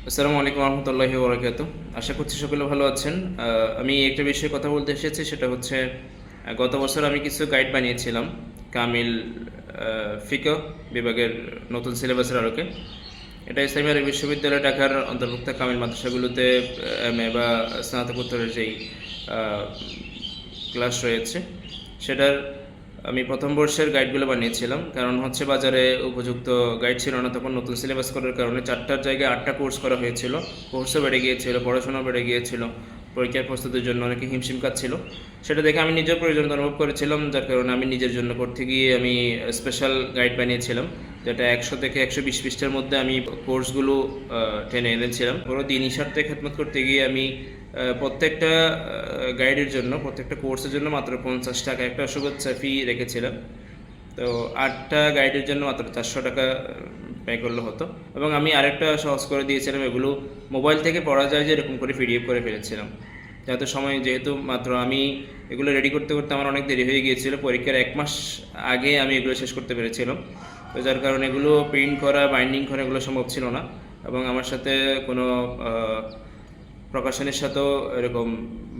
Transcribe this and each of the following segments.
আসসালামু আলাইকুম রহমতুল্লাহি ওয়া বারাকাতুহু। আশা করছি সকলে ভালো আছেন। আমি একটা বিষয়ে কথা বলতে এসেছি, সেটা হচ্ছে গত বছর আমি কিছু গাইড বানিয়েছিলাম কামিল ফিকহ বিভাগের নতুন সিলেবাসের আলোকে। এটা ইসলামী আরবি বিশ্ববিদ্যালয় ঢাকার অন্তর্ভুক্ত কামিল মাদ্রাসাগুলোতে এমএ বা স্নাতকোত্তরের যেই ক্লাস রয়েছে সেটার আমি প্রথম বর্ষের গাইডগুলো বানিয়েছিলাম। কারণ হচ্ছে বাজারে উপযুক্ত গাইড ছিল না তখন, নতুন সিলেবাস করার কারণে 4টার জায়গায় 8টা কোর্স করা হয়েছিল। কোর্সও বেড়ে গিয়েছিল, পড়াশোনাও বেড়ে গিয়েছিল, পরীক্ষার প্রস্তুতির জন্য অনেকে হিমশিম কাটছিল। সেটা দেখে আমি নিজের প্রয়োজনীয়তা অনুভব করেছিলাম, যার কারণে আমি নিজের জন্য করতে গিয়ে আমি স্পেশাল গাইড বানিয়েছিলাম, যেটা 100 থেকে 120 পৃষ্ঠার মধ্যে আমি কোর্সগুলো টেনে এনেছিলাম। পুরো দিন ইশার্থে খেদমত করতে গিয়ে আমি প্রত্যেকটা গাইডের জন্য, প্রত্যেকটা কোর্সের জন্য মাত্র 50 টাকা একটা শুভেচ্ছা ফি রেখেছিলাম। তো 8টা গাইডের জন্য মাত্র 400 টাকা পে করলে হতো। এবং আমি আরেকটা সহজ করে দিয়েছিলাম, এগুলো মোবাইল থেকে পড়া যায় যে এরকম করে পিডিএফ করে ফেলেছিলাম, যাতে সময়, যেহেতু মাত্র আমি এগুলো রেডি করতে করতে আমার অনেক দেরি হয়ে গিয়েছিল, পরীক্ষার 1 মাস আগে আমি এগুলো শেষ করতে পেরেছিলাম। তো যার কারণে এগুলো প্রিন্ট করা, বাইন্ডিং করা এগুলো সম্ভব ছিল না। এবং আমার সাথে কোনো প্রকাশনের সাথেও এরকম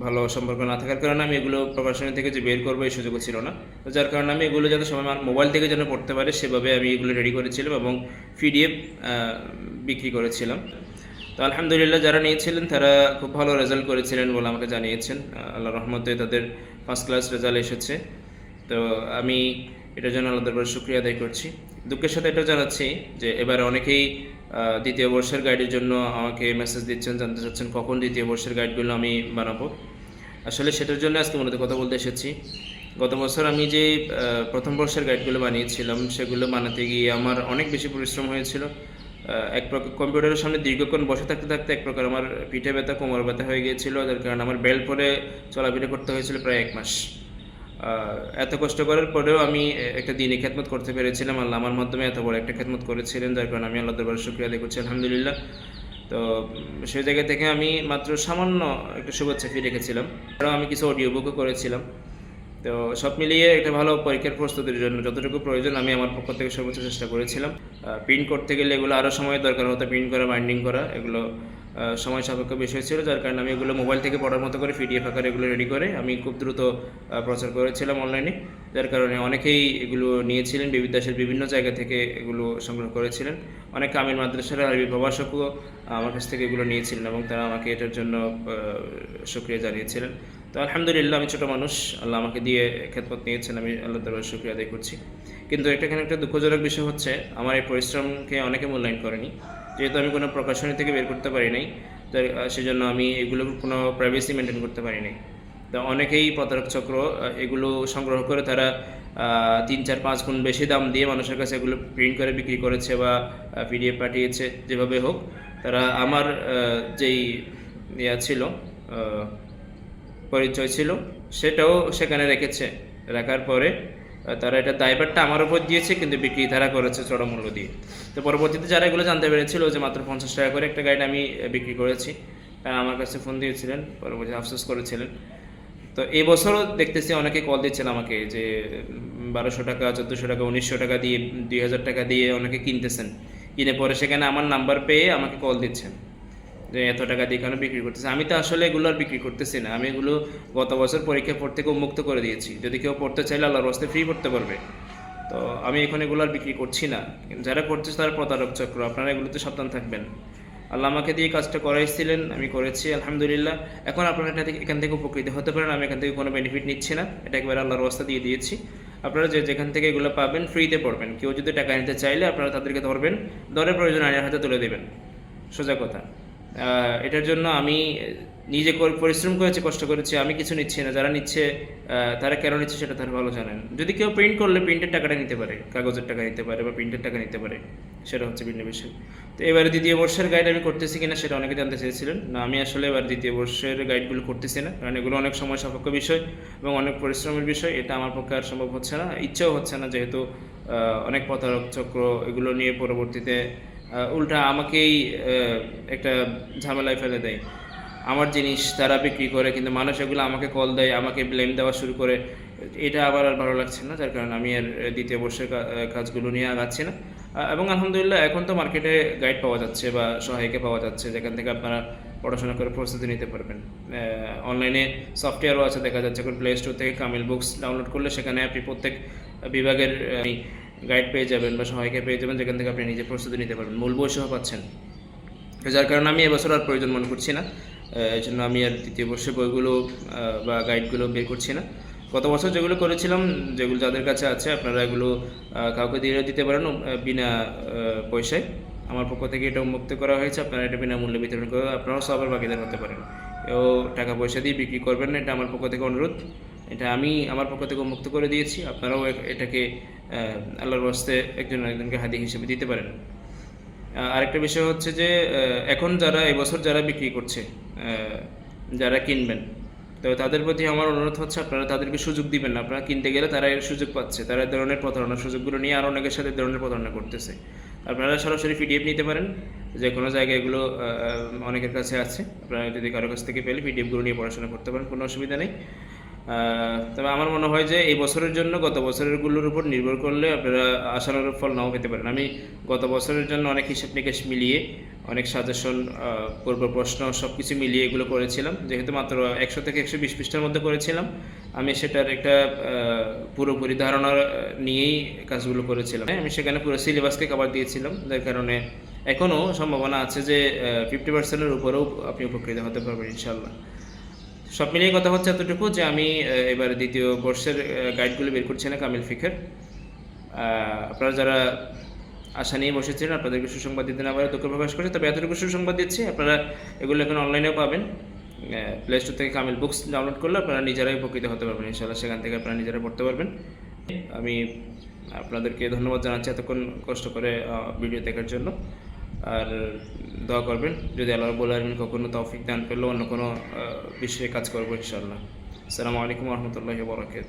ভালো সম্পর্ক না থাকার কারণে আমি এগুলো প্রকাশনী থেকে যে বের করবো এই সুযোগও ছিল না। তো যার কারণে আমি এগুলো যাতে সবাই আমার মোবাইল থেকে যেন পড়তে পারে সেভাবে আমি এগুলো রেডি করেছিলাম এবং পিডিএফ বিক্রি করেছিলাম। তো আলহামদুলিল্লাহ, যারা নিয়েছিলেন তারা খুব ভালো রেজাল্ট করেছিলেন বলে আমাকে জানিয়েছেন। আল্লাহ রহমতে তাদের ফার্স্ট ক্লাস রেজাল্ট এসেছে। তো আমি এটার জন্য আল্লাহ দরবারে শুকরিয়া আদায় করছি। দুঃখের সাথে এটা জানাচ্ছি যে এবারে অনেকেই দ্বিতীয় বর্ষের গাইডের জন্য আমাকে মেসেজ দিচ্ছেন, জানতে চাচ্ছেন কখন দ্বিতীয় বর্ষের গাইডগুলো আমি বানাবো। আসলে সেটার জন্য আজকে মূলত কথা বলতে এসেছি। গত বছর আমি যে প্রথম বর্ষের গাইডগুলো বানিয়েছিলাম সেগুলো বানাতে গিয়ে আমার অনেক বেশি পরিশ্রম হয়েছিল। এক প্রকার কম্পিউটারের সামনে দীর্ঘক্ষণ বসে থাকতে থাকতে এক প্রকার আমার পিঠে ব্যথা, কোমর ব্যথা হয়ে গিয়েছিল, যার কারণে আমার বেল্ট পরে চলাফেরা করতে হয়েছিল প্রায় 1 মাস। এত কষ্ট করার পরেও আমি একটা দিনই খেদমত করতে পেরেছিলাম। আল্লাহ আমার মাধ্যমে এত বড় একটা খেদমত করেছিলেন, যার কারণে আমি আল্লাহ দরবারে শুকরিয়া আদায় করছি আলহামদুলিল্লাহ। তো সেই জায়গা থেকে আমি মাত্র সামান্য একটা শুভেচ্ছা ফি রেখেছিলাম, কারণ আমি কিছু অডিও বুকও করেছিলাম। তো সব মিলিয়ে একটা ভালো পরীক্ষার প্রস্তুতির জন্য যতটুকু প্রয়োজন আমি আমার পক্ষ থেকে সর্বোচ্চ চেষ্টা করেছিলাম। প্রিন্ট করতে গেলে এগুলো আরও সময় দরকার হতো, প্রিন্ট করা, বাইন্ডিং করা এগুলো সময় সাপেক্ষ বিষয় ছিল, যার কারণে আমি এগুলো মোবাইল থেকে পড়ার মতো করে পিডিএফ আকারে এগুলো রেডি করে আমি খুব দ্রুত প্রচার করেছিলাম অনলাইনে, যার কারণে অনেকেই এগুলো নিয়েছিলেন, দেশের বিভিন্ন জায়গা থেকে এগুলো সংগ্রহ করেছিলেন। অনেক কামিল মাদ্রাসার আরবি প্রভাষকও আমার কাছ থেকে এগুলো নিয়েছিলেন এবং তারা আমাকে এটার জন্য শুকরিয়া জানিয়েছিলেন। তো আলহামদুলিল্লাহ, আমি ছোটো মানুষ, আল্লাহ আমাকে দিয়ে খেদমত নিয়েছেন, আমি আল্লাহ দরবারে শুকরিয়া আদায় করছি। কিন্তু এখানে একটা দুঃখজনক বিষয় হচ্ছে, আমার এই পরিশ্রমকে অনেকে মূল্যায়ন করেনি। যেহেতু আমি কোনো প্রকাশনী থেকে বের করতে পারি নাই, সেজন্য আমি এগুলোর কোনো প্রাইভেসি মেনটেন করতে পারি নাই। তো অনেকেই প্রতারক চক্র এগুলো সংগ্রহ করে তারা 3, 4, 5 গুণ বেশি দাম দিয়ে মানুষের কাছে এগুলো প্রিন্ট করে বিক্রি করেছে বা পিডিএফ পাঠিয়েছে, যেভাবে হোক তারা আমার যেই ছিল পরিচয় ছিল সেটাও সেখানে রেখেছে। রাখার পরে তারা এটা দায়ভারটা আমার উপর দিয়েছে, কিন্তু বিক্রি তারা করেছে চড়া মূল্য দিয়ে। তো পরবর্তীতে যারা এগুলো জানতে পেরেছিল যে মাত্র 50 টাকা করে একটা গাইড আমি বিক্রি করেছি, তারা আমার কাছে ফোন দিয়েছিলেন, পরবর্তীতে আফসোস করেছিলেন। তো এই বছরও দেখতেছি অনেকে কল দিচ্ছেন আমাকে যে 1200 টাকা, 1400 টাকা, 1900 টাকা দিয়ে, 2000 টাকা দিয়ে অনেকে কিনতেছেন, কিনে পরে সেখানে আমার নাম্বার পেয়ে আমাকে কল দিচ্ছেন যে এত টাকা দিয়ে কেন বিক্রি করতেছে। আমি তো আসলে এগুলো আর বিক্রি করতেছি না, আমি এগুলো গত বছর পরীক্ষা পড়তে থেকে উন্মুক্ত করে দিয়েছি, যদি কেউ পড়তে চাইলে আল্লাহর রাস্তায় ফ্রি পড়তে পারবে। তো আমি এখন এগুলো আর বিক্রি করছি না। যারা করতেছে তারা প্রতারক চক্র, আপনারা এগুলোতে সাবধান থাকবেন। আল্লাহ আমাকে দিয়ে কাজটা করাইছিলেন, আমি করেছি আলহামদুলিল্লাহ। এখন আপনারা এখান থেকে উপকৃত হতে পারেন, আমি এখান থেকে কোনো বেনিফিট নিচ্ছি না, এটা একবার আল্লাহর রাস্তা দিয়ে দিয়েছি। আপনারা যেখান থেকে এগুলো পাবেন ফ্রিতে পড়বেন। কেউ যদি টাকা নিতে চাইলে আপনারা তাদেরকে ধরবেন, ধরে প্রয়োজন আইনের হাতে তুলে দেবেন, সোজা কথা। এটার জন্য আমি নিজে পরিশ্রম করেছি, কষ্ট করেছি, আমি কিছু নিচ্ছি না। যারা নিচ্ছে তারা কেন নিচ্ছে সেটা তারা ভালো জানেন। যদি কেউ প্রিন্ট করলে প্রিন্টের টাকাটা নিতে পারে, কাগজের টাকা নিতে পারে বা প্রিন্টের টাকা নিতে পারে, সেটা হচ্ছে ভিন্ন বিষয়। তো এবারে দ্বিতীয় বর্ষের গাইড আমি করতেছি কিনা সেটা অনেকে জানতে চেয়েছিলেন। না, আমি আসলে এবার দ্বিতীয় বর্ষের গাইডগুলো করতেছি না, কারণ এগুলো অনেক সময় সাপেক্ষ বিষয় এবং অনেক পরিশ্রমের বিষয়। এটা আমার পক্ষে আর সম্ভব হচ্ছে না, ইচ্ছেও হচ্ছে না, যেহেতু অনেক প্রতারক চক্র এগুলো নিয়ে পরবর্তীতে উল্টা আমাকেই একটা ঝামেলায় ফেলে দেয়। আমার জিনিস তারা বিক্রি করে, কিন্তু মানুষ এগুলো আমাকে কল দেয়, আমাকে ব্লেম দেওয়া শুরু করে। এটা আবার আর ভালো লাগছে না, যার কারণে আমি আর দ্বিতীয় বর্ষের কাজগুলো নিয়ে আগাচ্ছি না। এবং আলহামদুলিল্লাহ এখন তো মার্কেটে গাইড পাওয়া যাচ্ছে বা সহায়িকা পাওয়া যাচ্ছে, যেখান থেকে আপনারা পড়াশোনা করে প্রস্তুতি নিতে পারবেন। অনলাইনে সফটওয়্যারও আছে, দেখা যাচ্ছে এখন প্লে স্টোর থেকে কামিল বুকস ডাউনলোড করলে সেখানে আপনি প্রত্যেক বিভাগের গাইড পেয়ে যাবেন বা সহায়িকা পেয়ে যাবেন, যেখান থেকে আপনি নিজে প্রস্তুতি নিতে পারবেন, মূল বই সহ পাচ্ছেন। তো যার কারণে আমি এবছর আর প্রয়োজন মনে করছি না, এই জন্য আমি আর দ্বিতীয় বর্ষের বইগুলো বা গাইডগুলো বের করছি না। গত বছর যেগুলো করেছিলাম, যেগুলো যাদের কাছে আছে আপনারা এগুলো কাউকে দিয়ে দিতে পারেন বিনা পয়সায়। আমার পক্ষ থেকে এটা উন্মুক্ত করা হয়েছে, আপনারা এটা বিনামূল্যে বিতরণ করে আপনারাও সবার ভাগিদার হতে পারেন। ও টাকা পয়সা দিয়ে বিক্রি করবেন না, এটা আমার পক্ষ থেকে অনুরোধ। এটা আমি আমার পক্ষ থেকে উন্মুক্ত করে দিয়েছি, আপনারাও এটাকে আল্লাহর বাস্তে একজনকে হাদিয়া হিসেবে দিতে পারেন। আরেকটা বিষয় হচ্ছে যে এখন যারা এবছর যারা বিক্রি করছে, যারা কিনবেন, তো তাদের প্রতি আমার অনুরোধ হচ্ছে আপনারা তাদেরকে সুযোগ দিবেন না। আপনারা কিনতে গেলে তারা এর সুযোগ পাচ্ছে, তারা এই ধরনের প্রতারণার সুযোগগুলো নিয়ে আরও অনেকের সাথে ধরনের প্রতারণা করতেছে। আপনারা সরাসরি পিডিএফ নিতে পারেন, যে কোনো জায়গায় এগুলো অনেকের কাছে আছে, আপনারা যদি কারো কাছ থেকে পেলে পিডিএফগুলো নিয়ে পড়াশোনা করতে পারেন, কোনো অসুবিধা নেই। তবে আমার মনে হয় যে এই বছরের জন্য গত বছরেরগুলোর উপর নির্ভর করলে আপনারা আশানুরূপ ফল নাও পেতে পারেন। আমি গত বছরের জন্য অনেক হিসাব নিকাশ মিলিয়ে, অনেক সাজেশন, পূর্ব প্রশ্ন সব কিছু মিলিয়ে এগুলো করেছিলাম। যেহেতু মাত্র 100 থেকে 120 পৃষ্ঠার মধ্যে করেছিলাম, আমি সেটার একটা পুরোপুরি ধারণা নিয়েই কাজগুলো করেছিলাম। আমি সেখানে পুরো সিলেবাসকে কভার দিয়েছিলাম, যার কারণে এখনও সম্ভাবনা আছে যে 50%-এর উপরেও আপনি উপকৃত হতে পারবেন ইনশাল্লাহ। সব মিলিয়ে কথা হচ্ছে এতটুকু যে আমি এবার দ্বিতীয় বর্ষের গাইডগুলো বের করছি না কামিল ফিকের। আপনারা যারা আশা নিয়ে বসেছিলেন, আপনাদেরকে সুসংবাদ দিতে না পারে দুঃখ প্রকাশ করছি, তবে এতটুকু সুসংবাদ দিচ্ছি, আপনারা এগুলো এখন অনলাইনেও পাবেন। প্লে স্টোর থেকে কামিল বুকস ডাউনলোড করলে আপনারা নিজেরাই উপকৃত হতে পারবেন ইনশাআল্লাহ, সেখান থেকে আপনারা নিজেরা পড়তে পারবেন। আমি আপনাদেরকে ধন্যবাদ জানাচ্ছি এতক্ষণ কষ্ট করে ভিডিও দেখার জন্য। আর দোয়া করবেন, যদি আল্লাহ রাব্বুল আলামিন কখনো তৌফিক দান করলে অন্য কোনো বিষয়ে কাজ করবো ইনশাআল্লাহ। আসসালামু আলাইকুম ওয়া রাহমাতুল্লাহি ওয়া বারাকাতুহু।